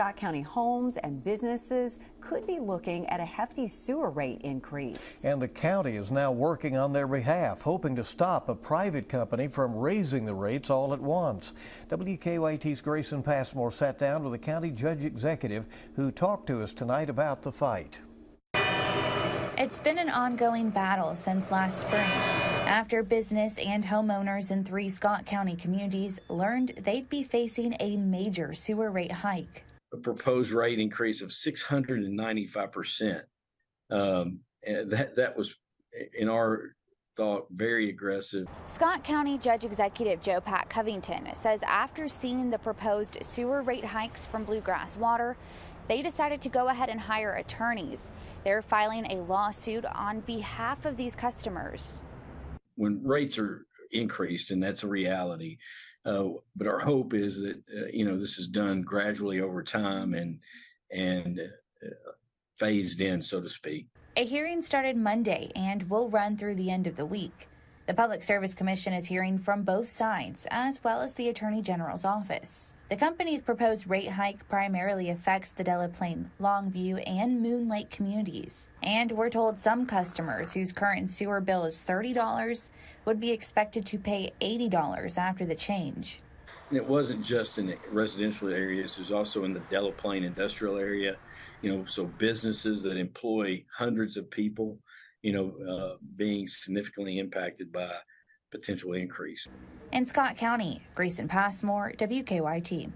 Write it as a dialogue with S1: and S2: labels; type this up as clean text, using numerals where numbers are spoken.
S1: Scott County homes and businesses could be looking at a hefty sewer rate increase.
S2: And the county is now working on their behalf, hoping to stop a private company from raising the rates all at once. WKYT's Grayson Passmore sat down with a county judge executive who talked to us tonight about the fight.
S3: It's been an ongoing battle since last spring, after business and homeowners in 3 Scott County communities learned they'd be facing a major sewer rate hike.
S4: A proposed rate increase of 695%. And that was, in our thought, very aggressive.
S3: Scott County Judge Executive Joe Pat Covington says after seeing the proposed sewer rate hikes from Bluegrass Water, they decided to go ahead and hire attorneys. They're filing a lawsuit on behalf of these customers.
S4: When rates are increased, and that's a reality, but our hope is that this is done gradually over time and phased in, so to speak.
S3: A hearing started Monday and will run through the end of the week. The Public Service Commission is hearing from both sides, as well as the Attorney General's office. The company's proposed rate hike primarily affects the Delaplane, Longview, and Moon Lake communities. And we're told some customers whose current sewer bill is $30 would be expected to pay $80 after the change.
S4: And it wasn't just in the residential areas, it was also in the Delaplane industrial area, so businesses that employ hundreds of people, being significantly impacted by potential increase.
S3: In Scott County, Grayson Passmore, WKYT.